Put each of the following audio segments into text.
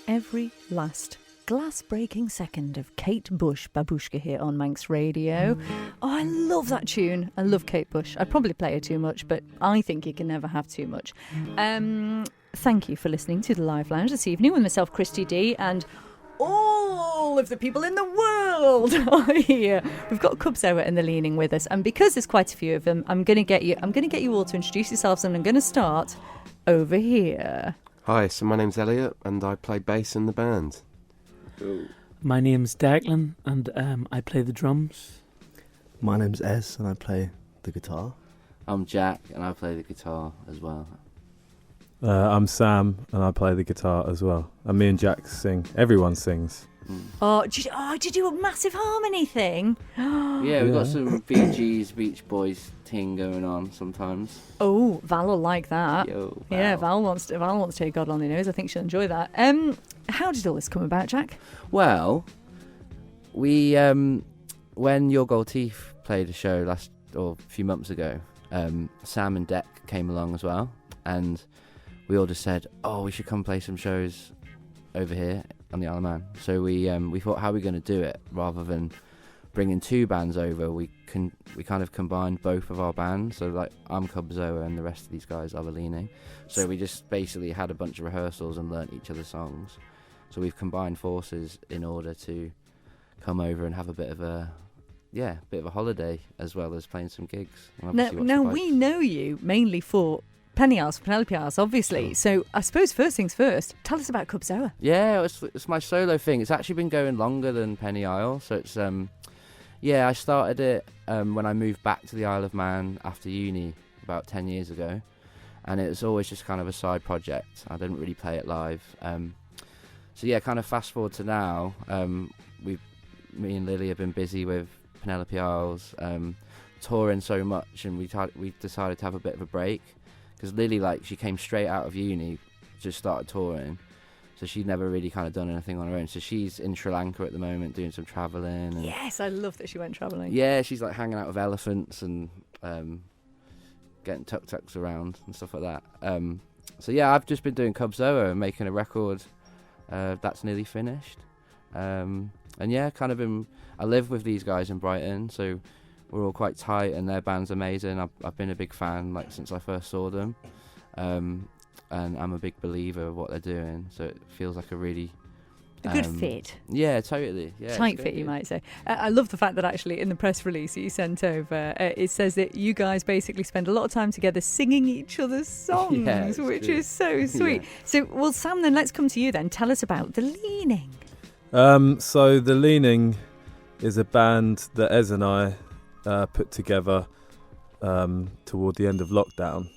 every last glass-breaking second of Kate Bush, Babushka, here on Manx Radio. Oh, I love that tune. I love Kate Bush. I'd probably play her too much, but I think you can never have too much. Thank you for listening to the Live Lounge this evening with myself, Christy D, and all of the people in the world are here. We've got Cubzoa and the Leany with us, and because there's quite a few of them, I'm going to get you all to introduce yourselves, and I'm going to start over here. Hi, so my name's Elliot, and I play bass in the band. Ooh. My name's Declan, and I play the drums. My name's Ez, and I play the guitar. I'm Jack, and I play the guitar as well. I'm Sam, and I play the guitar as well. And me and Jack sing. Everyone sings. Oh, did you do a massive harmony thing? Yeah, we've got some Bee Gees, Beach Boys ting going on sometimes. Oh, Val will like that. Yo, Val. Yeah, Val wants to hear God Only Knows. I think she'll enjoy that. How did all this come about, Jack? Well, we when Your Gold Teeth played a show a few months ago, Sam and Dec came along as well, and we all just said, "Oh, we should come play some shows over here on the Isle of Man." So we thought, how are we going to do it? Rather than bringing two bands over, we kind of combined both of our bands. So like I'm Cubzoa and the rest of these guys are the Leany. So we just basically had a bunch of rehearsals and learnt each other's songs. So we've combined forces in order to come over and have a bit of a holiday as well as playing some gigs. Now we know you mainly for Penelope Isles, obviously. So I suppose first things first, tell us about Cubzoa. Yeah, it's my solo thing. It's actually been going longer than Penny Isle. So it's I started it when I moved back to the Isle of Man after uni about 10 years ago, and it was always just kind of a side project. I didn't really play it live. So yeah, kind of fast forward to now. Me and Lily have been busy with Penelope Isles, touring so much, and we decided to have a bit of a break. Because Lily, she came straight out of uni, just started touring, so she'd never really kind of done anything on her own. So she's in Sri Lanka at the moment doing some travelling. Yes, I love that she went travelling. Yeah, she's hanging out with elephants and getting tuk-tuks around and stuff like that. So yeah, I've just been doing Cubzoa and making a record that's nearly finished. And yeah, I live with these guys in Brighton, so we're all quite tight, and their band's amazing. I've been a big fan since I first saw them, and I'm a big believer of what they're doing. So it feels like a really good fit. Yeah, totally. Yeah, tight fit, you might say. I love the fact that actually in the press release that you sent over, it says that you guys basically spend a lot of time together singing each other's songs, which is so sweet. Yeah. So, well, Sam, then let's come to you then. Tell us about the Leaning. So the Leaning is a band that Ez and I put together toward the end of lockdown,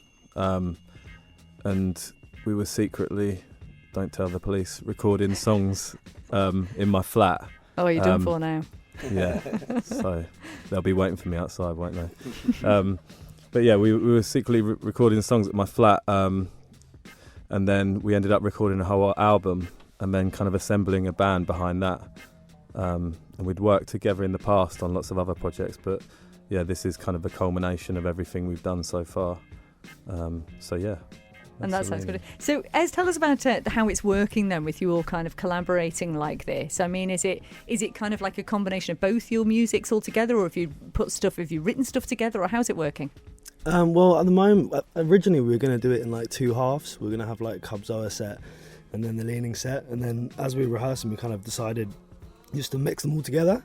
and we were secretly, don't tell the police, recording songs in my flat. Oh, you're done for now. Yeah, so they'll be waiting for me outside, won't they? But yeah, we were secretly recording songs at my flat, and then we ended up recording a whole album and then kind of assembling a band behind that. And we'd worked together in the past on lots of other projects, but yeah, this is kind of the culmination of everything we've done so far. So yeah. And that sounds good. So, Ez, tell us about how it's working then with you all kind of collaborating like this. I mean, is it kind of like a combination of both your musics all together, or have you written stuff together, or how's it working? Well, at the moment, originally we were going to do it in two halves. We were going to have Cubzoa set and then the Leaning set, and then as we were rehearsing, we kind of decided just to mix them all together.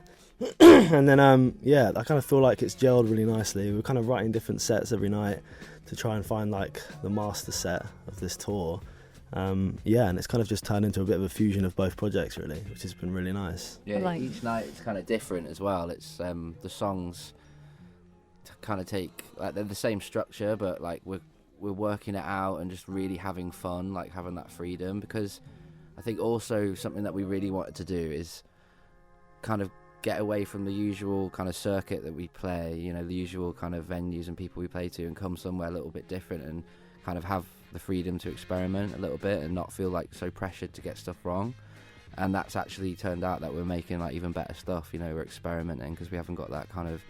And then I kind of feel like it's gelled really nicely. We're kind of writing different sets every night to try and find the master set of this tour. And it's kind of just turned into a bit of a fusion of both projects, really, which has been really nice. Yeah, each night it's kind of different as well. It's the songs kind of take they're the same structure, but we're working it out and just really having fun, having that freedom. Because I think also something that we really wanted to do is kind of get away from the usual kind of circuit that we play, the usual kind of venues and people we play to, and come somewhere a little bit different and kind of have the freedom to experiment a little bit and not feel so pressured to get stuff wrong. And that's actually turned out that we're making even better stuff. We're experimenting because we haven't got that kind of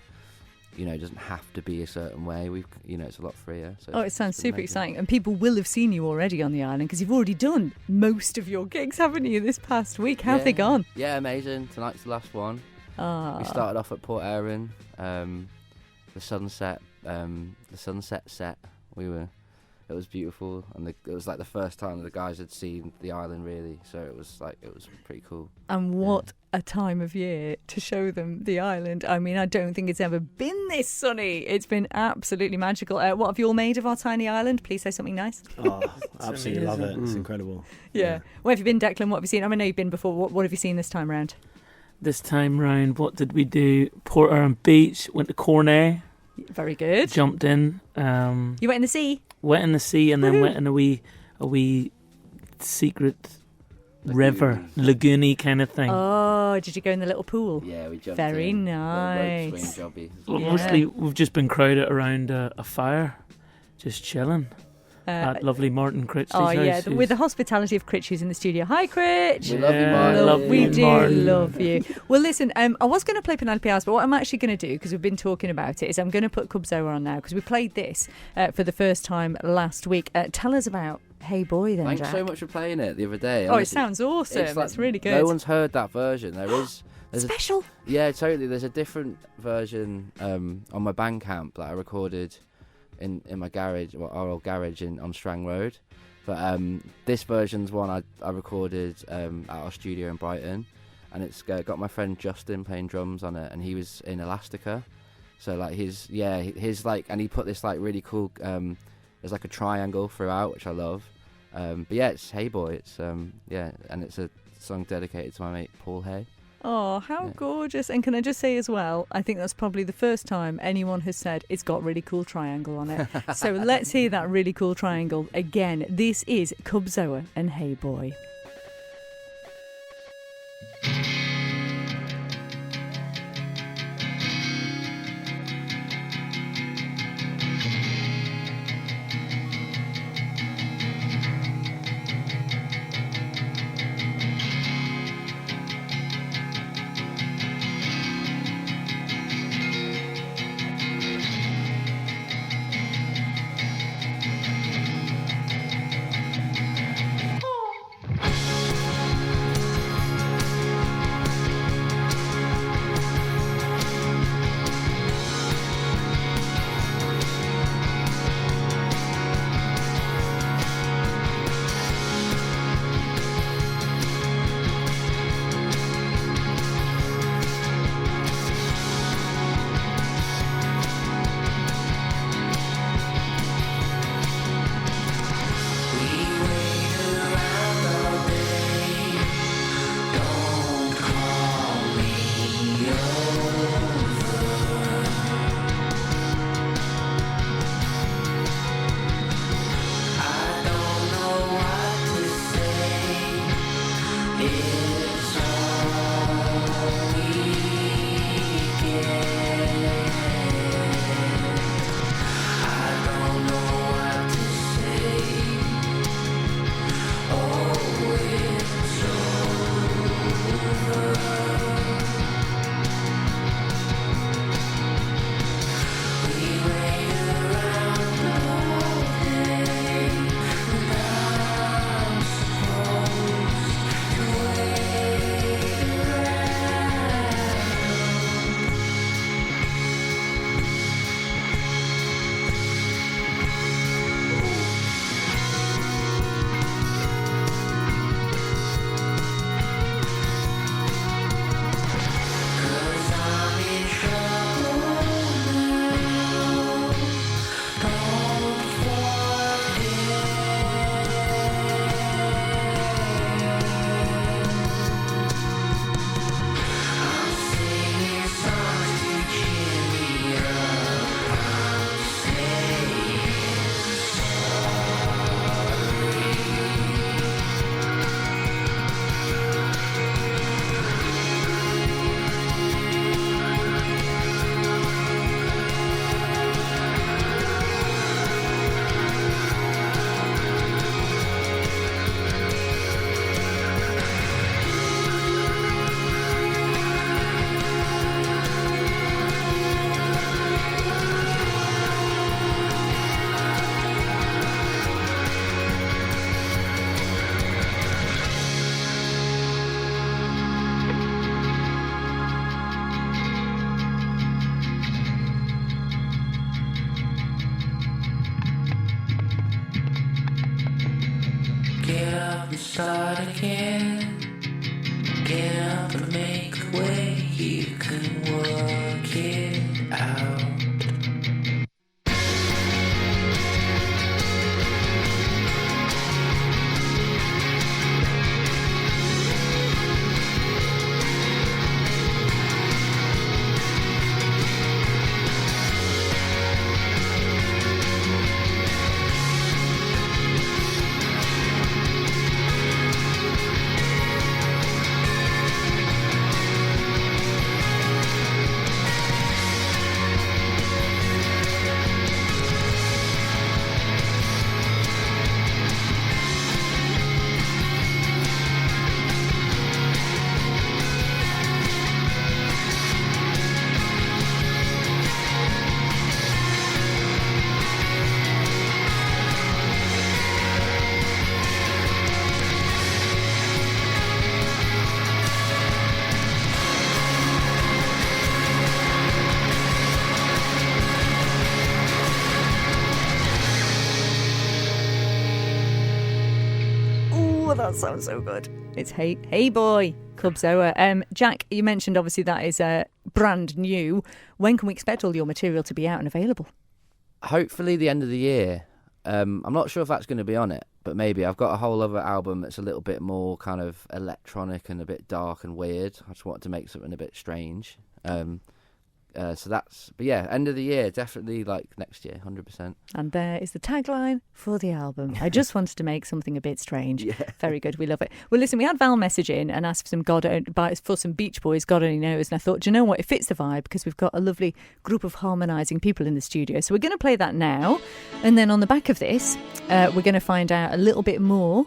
it doesn't have to be a certain way. It's a lot freer. So It sounds it's been super amazing. exciting. And people will have seen you already on the island because you've already done most of your gigs, haven't you, this past week? How have they gone? Yeah, amazing. Tonight's the last one. We started off at Port Erin, the sunset set. It was beautiful, and it was like the first time the guys had seen the island really. So it was pretty cool. And what a time of year to show them the island. I mean, I don't think it's ever been this sunny. It's been absolutely magical. What have you all made of our tiny island? Please say something nice. Oh, absolutely love it. It's incredible. Yeah. Where have you been, Declan? What have you seen? I know you've been before. What have you seen this time round? This time round, what did we do? Port Erin Beach, went to Cornay, Very good. jumped in, You went in the sea? went in the sea, and then went in a wee secret river, lagoony kind of thing. Oh, did you go in the little pool? Yeah, we jumped Very in. nice. Rope swing jobby. Well, Yeah. mostly we've just been crowded around a fire, just chilling at lovely Martin Critchley's Oh, yeah, house. with the hospitality of Critch, who's in the studio. Hi, Critch. We love you, Martin. love We you, do Martin. love you. Well, listen, I was going to play Penelope Isles, but what I'm actually going to do, because we've been talking about it, is I'm going to put Cubzoa on now, because we played this for the first time last week. Tell us about Hey Boy then, Thanks Jack. so much for playing it the other day. Oh, it Honestly, sounds awesome. it's like It's really good. No one's heard that version. There's Special. Yeah, totally. There's a different version on my Bandcamp that I recorded in my garage, our old garage on Strang Road. But this version's one I recorded at our studio in Brighton, and it's got my friend Justin playing drums on it, and he was in Elastica. So like his like, and he put this like really cool. There's like a triangle throughout, which I love. But yeah, it's Hey Boy. It's and it's a song dedicated to my mate Paul Hay. Oh, how gorgeous. And can I just say as well, I think that's probably the first time anyone has said it's got really cool triangle on it. So let's hear that really cool triangle again. This is Cubzoa and Hey Boy. Get up and start again. Get up and make a way. You can work it out. That sounds so good. It's Hey Boy, Cubzoa. Jack, you mentioned obviously that is brand new. When can we expect all your material to be out and available? Hopefully the end of the year. I'm not sure if that's going to be on it, but maybe. I've got a whole other album that's a little bit more kind of electronic and a bit dark and weird. I just wanted to make something a bit strange. But yeah, end of the year, definitely like next year, 100%. And there is the tagline for the album. I just wanted to make something a bit strange. Yeah. Very good, we love it. Well, listen, we had Val message in and asked for some Beach Boys, God only knows. And I thought, do you know what? It fits the vibe because we've got a lovely group of harmonising people in the studio. So we're going to play that now. And then on the back of this, we're going to find out a little bit more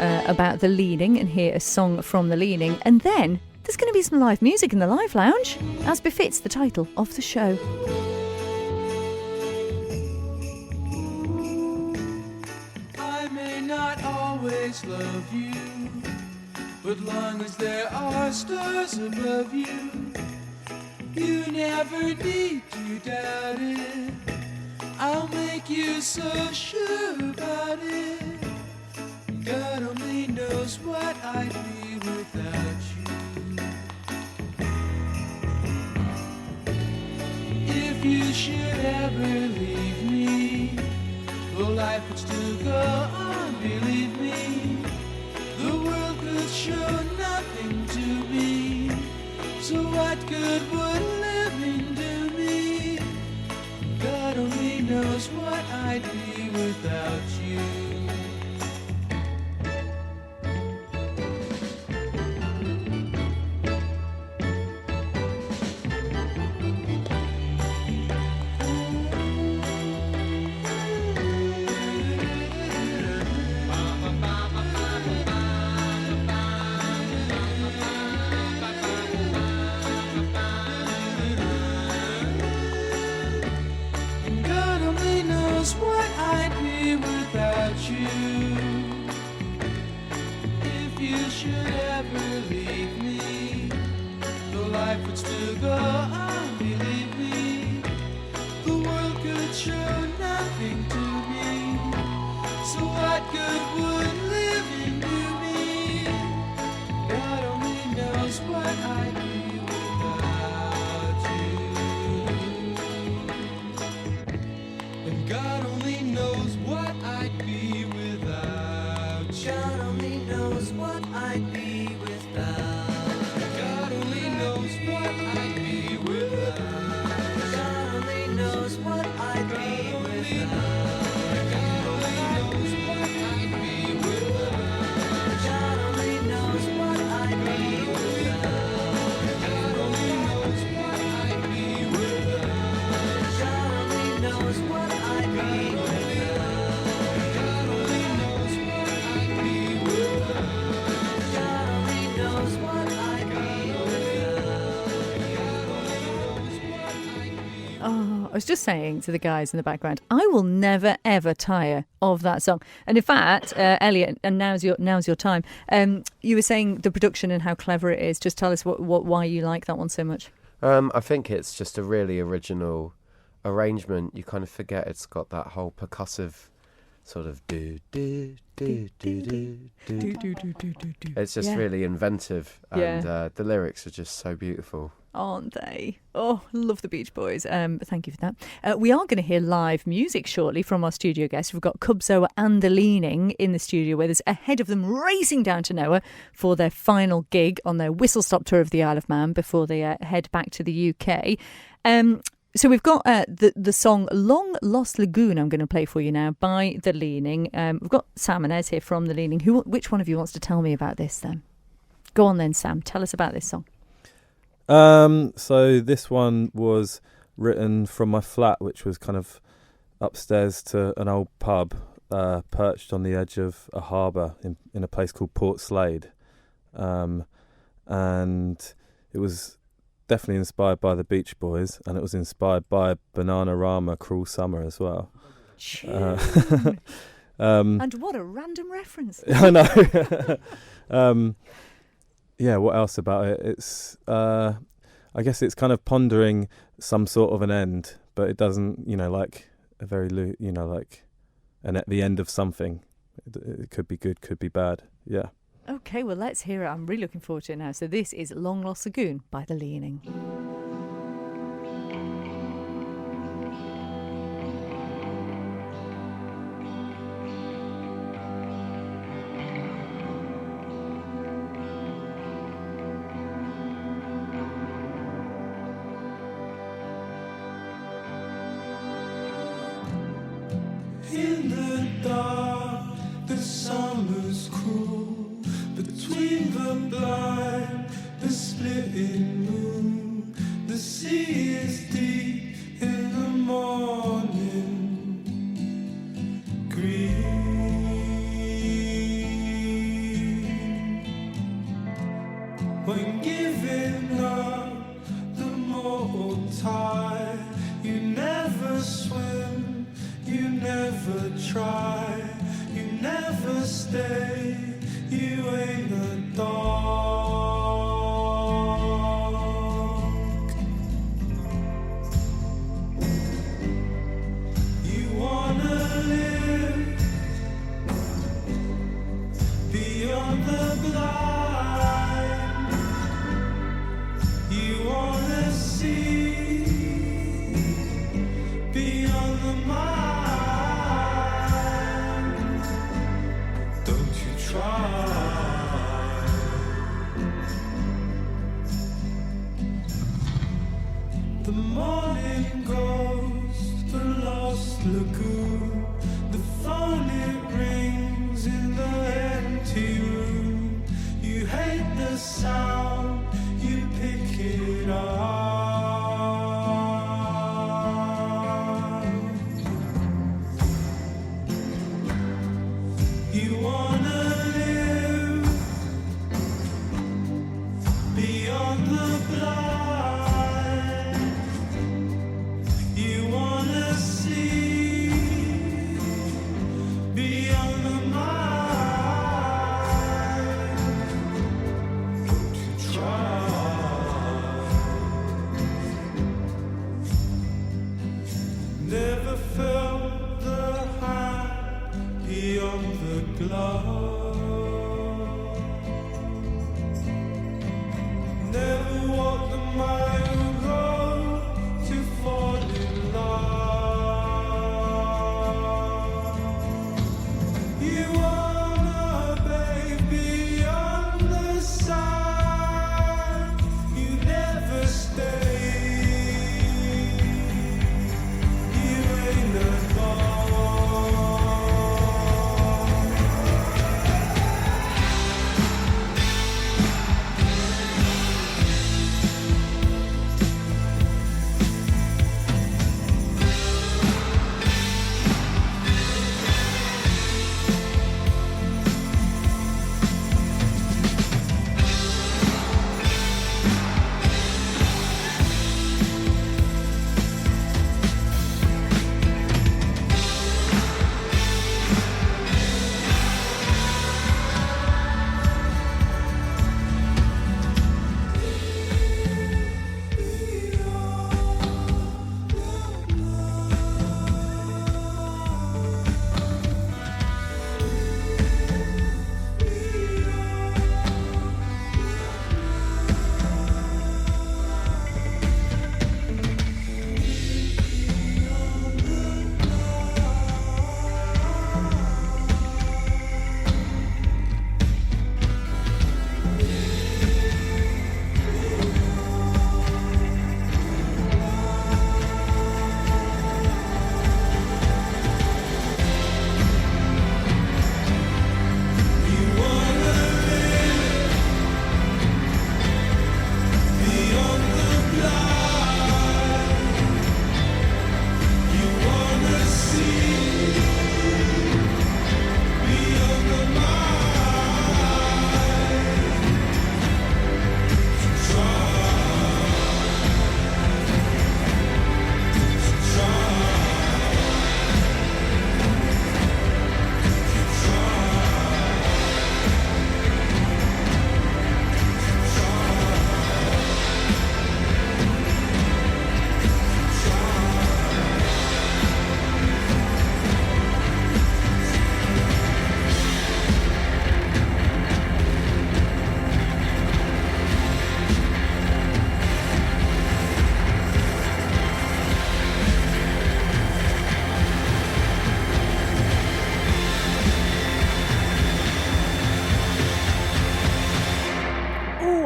about the Leaning and hear a song from the Leaning. And then there's going to be some live music in the Live Lounge, as befits the title of the show. I may not always love you, but long as there are stars above you, you never need to doubt it. I'll make you so sure about it. God only knows what I'd be without you. If you should ever leave me, well, life would still go on, believe me. The world could show nothing to me, so what good would living do me? God only knows what I'd be without you. What I'd be without you. If you should ever leave me, the life would still go on, believe me. The world could show nothing to me, so what good would living do me? God only knows what I'd be without you. And God only knows what I'd be without you. God only knows what I'd be without. God only knows what I'd be without. God only knows what I'd be without. God only knows what I'd be without. God only knows what I'd be without. God only knows what I'd be without. God only knows what I'd be without. God only knows what I'd be without. God only knows what I'd be without. Oh, I was just saying to the guys in the background, I will never ever tire of that song. And in fact, Elliot, and now's your time. You were saying the production and how clever it is. Just tell us why you like that one so much. I think it's just a really original arrangement. You kind of forget it's got that whole percussive sort of do do do do do do. Do. It's just Yeah. really inventive, and Yeah. the lyrics are just so beautiful. Aren't they? Oh, love the Beach Boys. Thank you for that. We are going to hear live music shortly from our studio guests. We've got Cubzoa and the Leany in the studio with us, ahead of them racing down to Noah for their final gig on their whistle-stop tour of the Isle of Man before they head back to the UK. So we've got the song Long Lost Lagoon I'm going to play for you now by the Leany. We've got Sam and Ez here from the Leany. Which one of you wants to tell me about this then? Go on then, Sam. Tell us about this song. So this one was written from my flat, which was kind of upstairs to an old pub, perched on the edge of a harbour in a place called Port Slade. And it was definitely inspired by the Beach Boys, and it was inspired by Bananarama Cruel Summer as well. And what a random reference. I know. Yeah, what else about it? It's, I guess it's kind of pondering some sort of an end, but it doesn't, like a very, like at the end of something. It could be good, could be bad. Yeah. Okay, well, let's hear it. I'm really looking forward to it now. So this is Long Lost Lagoon by the Leany. In the dark, the summer's cruel. Between the blind, the splitting moon. The sea is deep in the morning. Green. When giving up the mortal tide, you never swim. You never try, you never stay, you ain't a dog. You wanna live beyond the blind. You wanna see beyond the mind. The morning goes, the lost lagoon. The phone it rings in the empty room. You hate the sound, you pick it up. You wanna live beyond the blind. You wanna see beyond the mind. Don't you try. Never felt the hand beyond the glove. Never walked the mile road to fall in love. You wanna bathe beyond the side. You never stay. You ain't a dog.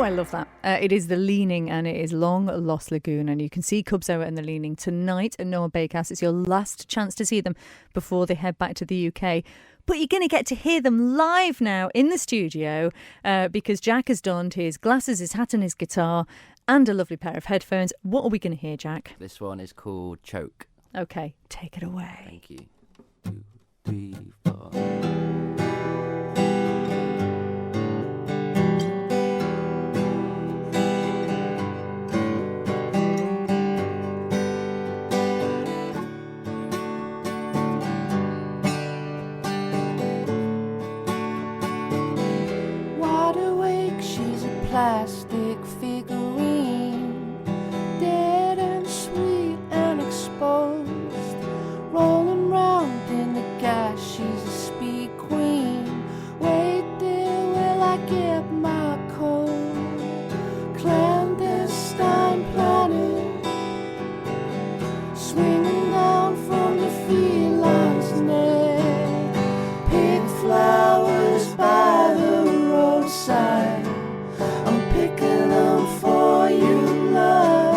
I love that. It is The Leaning and it is Long Lost Lagoon, and you can see Cubzoa and The Leaning tonight at Noah Bakehouse. It's your last chance to see them before they head back to the UK. But you're going to get to hear them live now in the studio because Jack has donned his glasses, his hat and his guitar and a lovely pair of headphones. What are we going to hear, Jack? This one is called Choke. Okay, take it away. Thank you. 2, 3, 4. Plastic figurine, dead and sweet and exposed, rolling round in the gas. She's a speed queen. Wait there, will I get my cold? Clandestine planet, swinging down from the feline's neck. Pick flowers by the roadside. Picking them for you, love.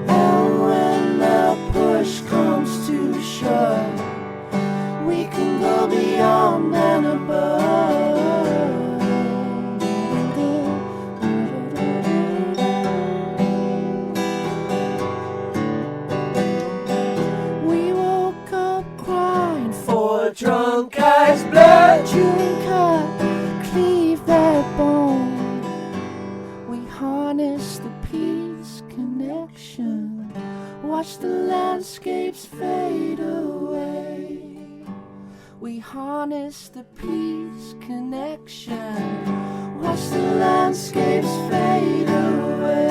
And when the push comes to shove, we can go beyond and above. We woke up crying for drunk eyes blood. Chewing cut, cleave that bone. Harness the peace connection. Watch the landscapes fade away. We harness the peace connection. Watch the landscapes fade away.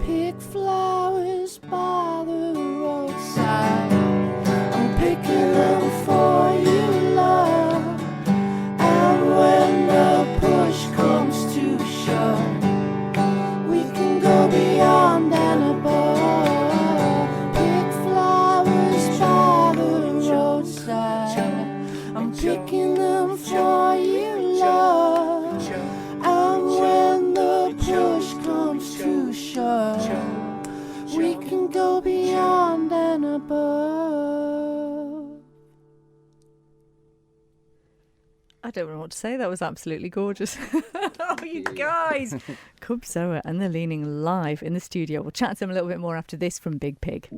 Pick flowers by the roadside. I'm picking them for you, love. And when the push comes to shove, we can go beyond and above. Pick flowers by the roadside. I'm picking them for you, love. And when the push comes to shove, we can go beyond and above. I don't know what to say. That was absolutely gorgeous. Oh, you guys. Cubzoa and The Leaning live in the studio. We'll chat to them a little bit more after this from Big Pig.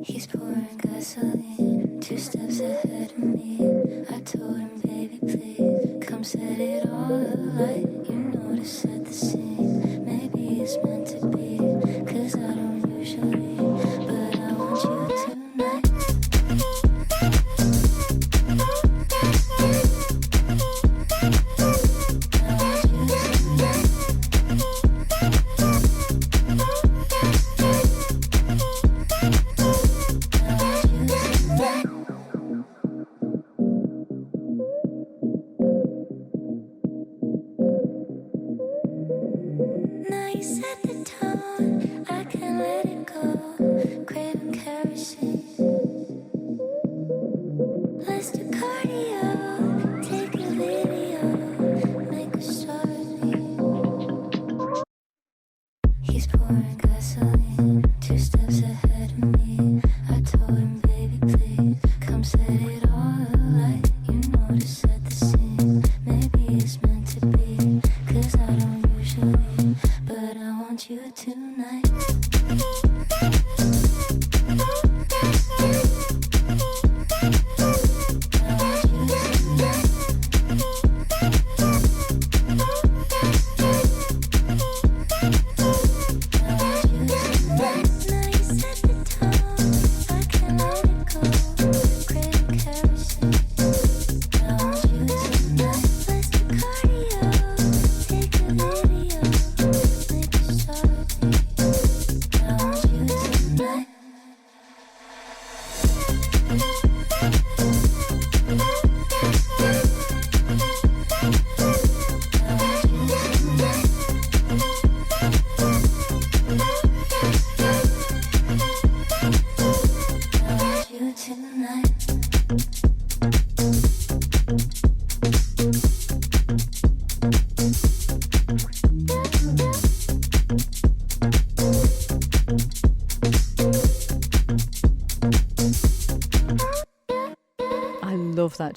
He's pouring gasoline, 2 steps ahead of me. I told him, baby, please, come set it all alight. You know to set the scene. Maybe it's meant to be, 'cause I don't usually, but I want you tonight.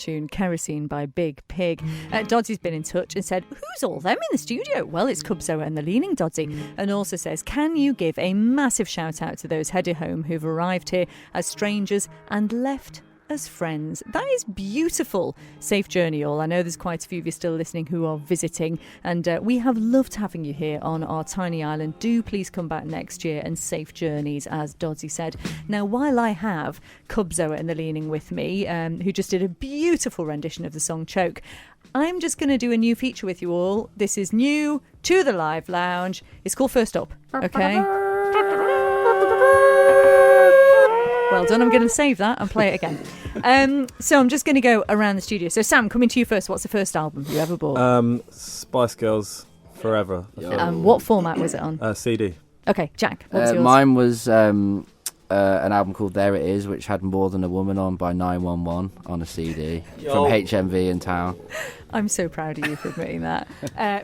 tune, Kerosene by Big Pig. Dodsy's been in touch and said, who's all them in the studio? Well, it's Cubzoa and the Leaning Dodsy. And also says, can you give a massive shout out to those headed home who've arrived here as strangers and left as friends? That is beautiful. Safe journey all. I know there's quite a few of you still listening who are visiting, and we have loved having you here on our tiny island. Do please come back next year, and safe journeys, as Dodsy said. Now, while I have Cubzoa and the Leaning with me, who just did a beautiful rendition of the song Choke, I'm just going to do a new feature with you all. This is new to the Live Lounge. It's called First Up, okay? Well done. I'm going to save that and play it again. So I'm just going to go around the studio. So Sam, coming to you first. What's the first album you ever bought? Spice Girls Forever. What format was it on? CD. Okay, Jack, what was yours? Mine was an album called There It Is, which had More Than a Woman on by 911 on a CD from HMV in town. I'm so proud of you for admitting that.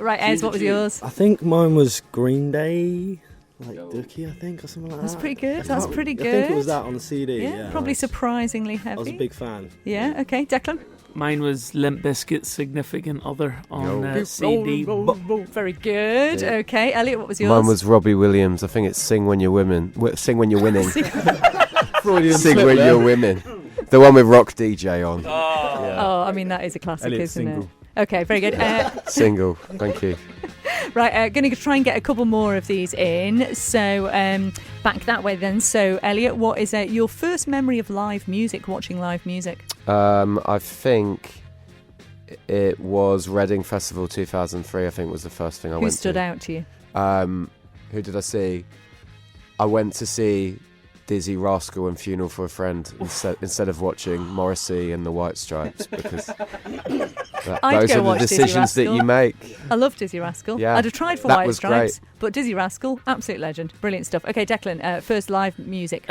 Right, Ez, what was yours? I think mine was Green Day. Like Dookie, I think, or something like That's that. pretty good. That's pretty good. I think it was that on the CD. Yeah, probably surprisingly heavy. I was a big fan. Yeah, okay. Declan? Mine was Limp Bizkit's Significant Other on CD. Very good. Yeah. Okay, Elliot, what was yours? Mine was Robbie Williams. I think it's Sing When You're Women. Sing When You're Winning. Sing When You're Women. The one with Rock DJ on. Oh, I mean, that is a classic, Elliot's isn't single. it? Okay, very good. Single. Thank you. Right, going to try and get a couple more of these in. So back that way then. So Elliot, what is your first memory of live music, watching live music? I think it was Reading Festival 2003. I think was the first thing I went to. Who stood out to you? Who did I see? I went to see Dizzy Rascal and Funeral for a Friend instead of watching Morrissey and the White Stripes, because those are the decisions that you make. I love Dizzy Rascal. Yeah, I'd have tried for that White was Stripes, great. but Dizzy Rascal, absolute legend. Brilliant stuff. Okay, Declan, first live music.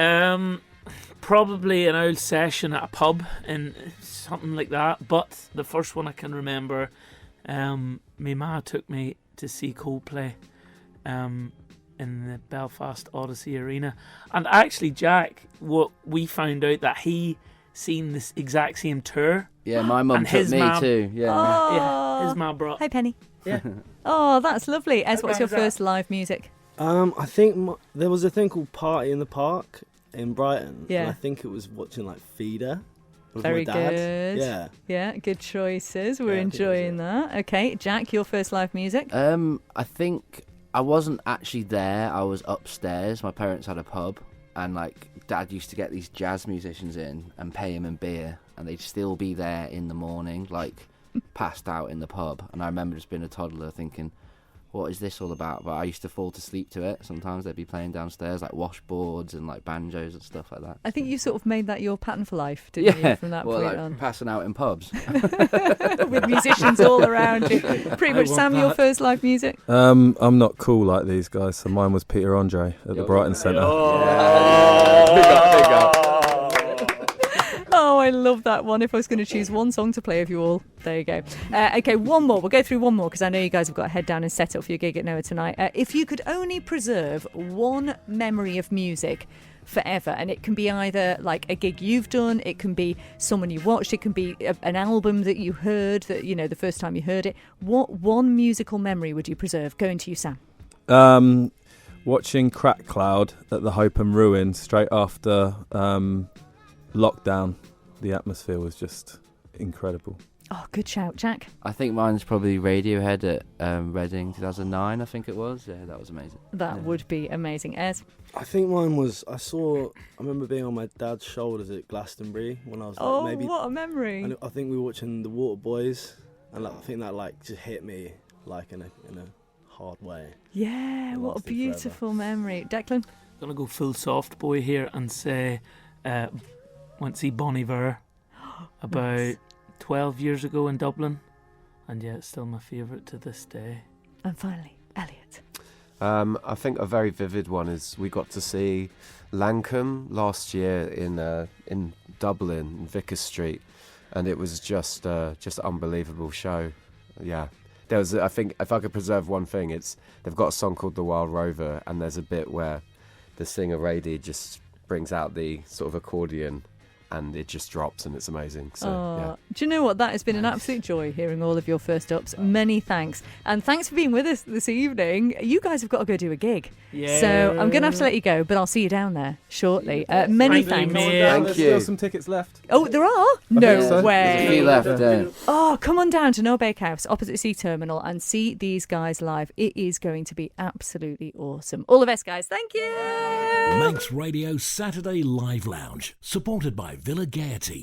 Probably an old session at a pub and something like that. But the first one I can remember, my ma took me to see Coldplay in the Belfast Odyssey Arena. And actually, Jack, what we found out that he seen this exact same tour. Yeah, my mum took me too. Yeah. Yeah, his mum brought. Hi, Penny. Yeah. Oh, that's lovely. Ez, what's your first live music? I think there was a thing called Party in the Park in Brighton. Yeah. And I think it was watching like Feeder. With Very my dad. good. Yeah. Yeah, good choices. We're Yeah, I think enjoying that. Okay, Jack, your first live music? I think I wasn't actually there. I was upstairs. My parents had a pub, and like Dad used to get these jazz musicians in and pay them in beer, and they'd still be there in the morning, like passed out in the pub. And I remember just being a toddler thinking, what is this all about? But I used to fall to sleep to it. Sometimes they'd be playing downstairs, like washboards and like banjos and stuff like that. I think you sort of made that your pattern for life, didn't you, from that well, point like on? passing out in pubs. With musicians all around you. Pretty much, Sam, your first live music? I'm not cool like these guys, so mine was Peter Andre at the Brighton Centre. Big up. Oh, I love that one. If I was going to choose one song to play of you all, there you go. Okay, one more. We'll go through one more because I know you guys have got to head down and set up for your gig at Noah tonight. If you could only preserve one memory of music forever, and it can be either like a gig you've done, it can be someone you watched, it can be an album that you heard, that you know the first time you heard it. What one musical memory would you preserve? Going to you, Sam. Watching Crack Cloud at the Hope and Ruin straight after lockdown. The atmosphere was just incredible. Oh, good shout, Jack. I think mine's probably Radiohead at Reading 2009, I think it was. Yeah, that was amazing. That would be amazing. Ez? I think mine was, I remember being on my dad's shoulders at Glastonbury when I was like maybe... what a memory. And I think we were watching the Water Boys, and like, I think that like just hit me like in a hard way. Yeah, what a beautiful memory. Declan? I'm going to go full soft boy here and say went to see Bon Iver about 12 years ago in Dublin, and yeah, it's still my favourite to this day. And finally, Elliot. I think a very vivid one is we got to see Lancome last year in Dublin, in Vickers Street, and it was just an unbelievable show. Yeah, there was. I think if I could preserve one thing, it's they've got a song called The Wild Rover, and there's a bit where the singer Rady just brings out the sort of accordion, and it just drops and it's amazing. So Oh, do you know what? That has been an absolute joy hearing all of your first ups. Many thanks. And thanks for being with us this evening. You guys have got to go do a gig. Yeah. So I'm going to have to let you go, but I'll see you down there shortly. Many Thank you, thanks. mate. Thank There's you. still some tickets left. Oh, there are? think No so. There's a way. few left. Oh, come on down to No Bakehouse, opposite Sea Terminal, and see these guys live. It is going to be absolutely awesome. All the best, guys. Thank you. Manx Radio Saturday Live Lounge, supported by Villa Gaiety.